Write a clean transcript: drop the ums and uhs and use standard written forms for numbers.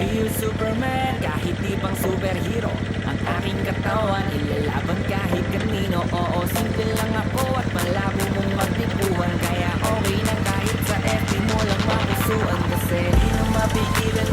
Real Superman, kahit di pang superhero. Ang aking katawan, ilalaban kahit kanino. Oo, simple lang ako at malabo mong magtipuhan. Kaya okay na kahit sa FB mo lang mapusuan. Kasi di na mapigilan